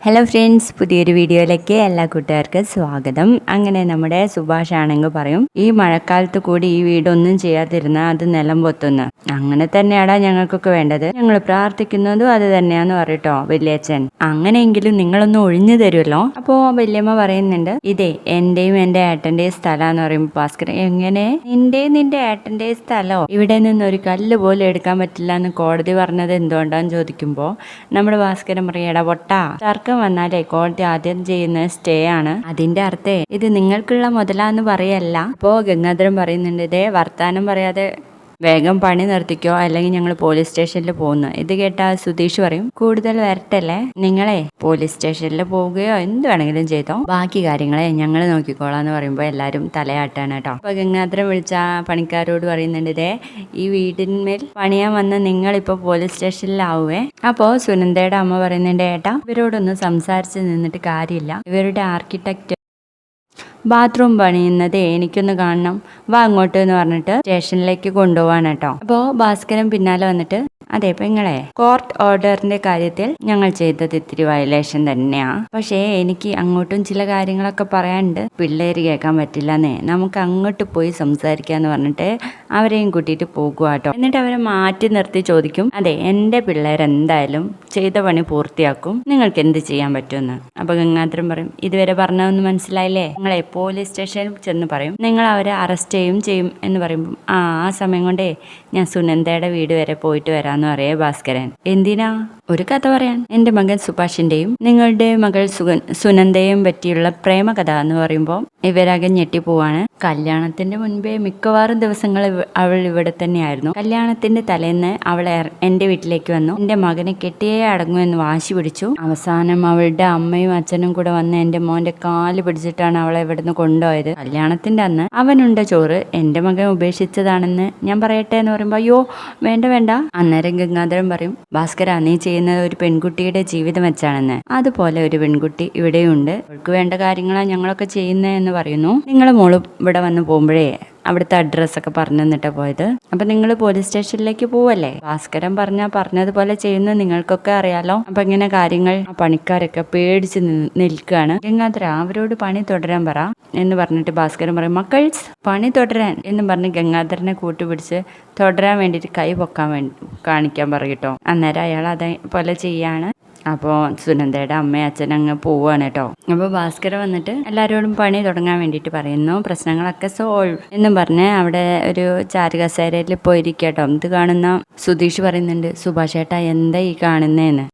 Hello friends, പുതിയൊരു വീഡിയോയിലേക്ക് എല്ലാ കൂട്ടുകാർക്കും സ്വാഗതം. അങ്ങനെ നമ്മുടെ സുഭാഷ് ആണെങ്കിൽ പറയും, ഈ മഴക്കാലത്ത് കൂടി ഈ വീടൊന്നും ചെയ്യാതിരുന്നാൽ അത് നിലം പൊത്തുന്നു. അങ്ങനെ തന്നെയാടാ ഞങ്ങൾക്കൊക്കെ വേണ്ടത്, ഞങ്ങൾ പ്രാർത്ഥിക്കുന്നതും അത് തന്നെയാന്ന് പറയട്ടോ വല്യച്ഛൻ. അങ്ങനെയെങ്കിലും നിങ്ങളൊന്ന് ഒഴിഞ്ഞു തരുമല്ലോ. അപ്പോ വല്യമ്മ പറയുന്നുണ്ട്, ഇതേ എന്റെയും എന്റെ ഏട്ടന്റെയും സ്ഥലമാന്ന് പറയുമ്പോൾ ഭാസ്കരൻ, എങ്ങനെ നിന്റെ ഏട്ടന്റെയും സ്ഥലോ? ഇവിടെ നിന്ന് ഒരു കല്ല് പോലും എടുക്കാൻ പറ്റില്ല എന്ന് കോടതി പറഞ്ഞത് എന്തുകൊണ്ടാന്ന് ചോദിക്കുമ്പോ നമ്മുടെ ഭാസ്കരൻ പറയും, ഇടപൊട്ടാ, തർക്കം വന്നാലേ കോടതി ആദ്യം ചെയ്യുന്ന സ്റ്റേ ആണ്. അതിന്റെ അർത്ഥേ ഇത് നിങ്ങൾക്കുള്ള മുതലാന്ന് പറയല്ല. അപ്പോ ഗംഗാധരൻ പറയുന്നുണ്ട്, ഇതേ വർത്താനം പറയാതെ വേഗം പണി നിർത്തിക്കോ, അല്ലെങ്കിൽ ഞങ്ങൾ പോലീസ് സ്റ്റേഷനിൽ പോകുന്നു. ഇത് കേട്ടാ സുധീഷ് പറയും, കൂടുതൽ വരട്ടല്ലേ, നിങ്ങളെ പോലീസ് സ്റ്റേഷനിൽ പോവുകയോ എന്ത് വേണമെങ്കിലും ചെയ്തോ, ബാക്കി കാര്യങ്ങളെ ഞങ്ങൾ നോക്കിക്കോളാന്ന് പറയുമ്പോൾ എല്ലാരും തലയാട്ടാണ് കേട്ടോ. അപ്പൊ ഗംഗാധരൻ വിളിച്ച പണിക്കാരോട് പറയുന്നുണ്ട്, ഇതേ ഈ വീടിന്മേൽ പണിയാൻ വന്ന നിങ്ങളിപ്പോ പോലീസ് സ്റ്റേഷനിലാവുവേ. അപ്പോ സുനന്ദയുടെ അമ്മ പറയുന്നുണ്ട്, ഏട്ടാ ഇവരോടൊന്നും സംസാരിച്ച് നിന്നിട്ട് കാര്യമില്ല, ഇവരുടെ ആർക്കിടെക്ട് ബാത്റൂം പണിയുന്നത് എനിക്കൊന്ന് കാണണം, വാ അങ്ങോട്ട് എന്ന് പറഞ്ഞിട്ട് സ്റ്റേഷനിലേക്ക് കൊണ്ടുപോവാണ് കേട്ടോ. അപ്പോ ഭാസ്കരൻ പിന്നാലെ വന്നിട്ട്, അതെ പെങ്ങളെ, കോർട്ട് ഓർഡറിന്റെ കാര്യത്തിൽ ഞങ്ങൾ ചെയ്തത് ഇത്തിരി വയലേഷൻ തന്നെയാ, പക്ഷേ എനിക്ക് അങ്ങോട്ടും ചില കാര്യങ്ങളൊക്കെ പറയാനുണ്ട്, പിള്ളേര് കേൾക്കാൻ പറ്റില്ലെന്നേ, നമുക്ക് അങ്ങോട്ട് പോയി സംസാരിക്കാന്ന് പറഞ്ഞിട്ട് അവരെയും കൂട്ടിയിട്ട് പോകുക കേട്ടോ. എന്നിട്ട് അവരെ മാറ്റി നിർത്തി ചോദിക്കും, അതെ എന്റെ പിള്ളേരെന്തായാലും ചെയ്ത പണി പൂർത്തിയാക്കും, നിങ്ങൾക്ക് എന്ത് ചെയ്യാൻ പറ്റുമെന്ന്. അപ്പൊ ഗംഗാധരൻ പറയും, ഇതുവരെ പറഞ്ഞതൊന്നും മനസ്സിലായില്ലേ, നിങ്ങളെ പോലീസ് സ്റ്റേഷനിൽ ചെന്ന് പറയും, നിങ്ങൾ അവരെ അറസ്റ്റ് ചെയ്യും എന്ന് പറയുമ്പോൾ ആ സമയം കൊണ്ടേ ഞാൻ സുനന്ദയുടെ വീട് വരെ പോയിട്ട് വരാന്ന് പറയേ ഭാസ്കരൻ. എന്തിനാ? ഒരു കഥ പറയാൻ. എന്റെ മകൻ സുഭാഷിന്റെയും നിങ്ങളുടെ മകൾ സുനന്ദയും പറ്റിയുള്ള പ്രേമകഥ എന്ന് പറയുമ്പോൾ ഇവരാകെ ഞെട്ടിപ്പോവാണ്. കല്യാണത്തിന്റെ മുൻപേ മിക്കവാറും ദിവസങ്ങൾ അവൾ ഇവിടെ തന്നെയായിരുന്നു. കല്യാണത്തിന്റെ തലേന്ന് അവൾ എന്റെ വീട്ടിലേക്ക് വന്നു. എന്റെ മകനെ കെട്ടിയേ അടങ്ങും എന്ന് വാശി പിടിച്ചു. അവസാനം അവളുടെ അമ്മയും അച്ഛനും കൂടെ വന്ന് എന്റെ മോന്റെ കാല് പിടിച്ചിട്ടാണ് അവളെ ഇവിടുന്ന് കൊണ്ടുപോയത്. കല്യാണത്തിന്റെ അന്ന് അവനുണ്ട ചോറ് എന്റെ മകൻ ഉപേക്ഷിച്ചതാണെന്ന് ഞാൻ പറയട്ടെ എന്ന് പറയുമ്പോ, അയ്യോ വേണ്ട. അന്നേരം ഗംഗാധരൻ പറയും, ഭാസ്കര നീ ചെയ്യുന്നത് ഒരു പെൺകുട്ടിയുടെ ജീവിതം വെച്ചാണെന്ന്, അതുപോലെ ഒരു പെൺകുട്ടി ഇവിടെയുണ്ട്, അവൾക്ക് വേണ്ട കാര്യങ്ങളാണ് ഞങ്ങളൊക്കെ ചെയ്യുന്നതെന്ന് പറയുന്നു. നിങ്ങളെ മോള് ഇവിടെ വന്ന് പോകുമ്പോഴേ അവിടുത്തെ അഡ്രസ്സൊക്കെ പറഞ്ഞു തന്നിട്ടാ പോയത്. അപ്പൊ നിങ്ങൾ പോലീസ് സ്റ്റേഷനിലേക്ക് പോവല്ലേ, ഭാസ്കരൻ പറഞ്ഞതുപോലെ ചെയ്യുന്നത് നിങ്ങൾക്കൊക്കെ അറിയാലോ. അപ്പൊ ഇങ്ങനെ കാര്യങ്ങൾ പണിക്കാരൊക്കെ പേടിച്ച് നിൽക്കുകയാണ്. ഗംഗാധര അവരോട് പണി തുടരാൻ പറ എന്ന് പറഞ്ഞിട്ട് ഭാസ്കരൻ പറയും, മക്കൾസ് പണി തുടരാൻ എന്ന് പറഞ്ഞ് ഗംഗാധരനെ കൂട്ടുപിടിച്ച് തുടരാൻ വേണ്ടിയിട്ട് കൈ പൊക്കാൻ കാണിക്കാൻ പറയട്ടോ. അന്നേരം അയാൾ അതേപോലെ ചെയ്യാണ്. അപ്പോൾ സുനന്ദയുടെ അമ്മയും അച്ഛനും അങ്ങ് പോവുകയാണ് കേട്ടോ. അപ്പോൾ ഭാസ്കര വന്നിട്ട് എല്ലാവരോടും പണി തുടങ്ങാൻ വേണ്ടിയിട്ട് പറയുന്നു, പ്രശ്നങ്ങളൊക്കെ സോൾവ് എന്നും പറഞ്ഞ് അവിടെ ഒരു ചാരുകസേരയിൽ പോയിരിക്കട്ടോ. ഇത് കാണുന്ന സുധീഷ് പറയുന്നുണ്ട്, സുഭാഷ് ഏട്ടാ എന്താ ഈ കാണുന്നതെന്ന്.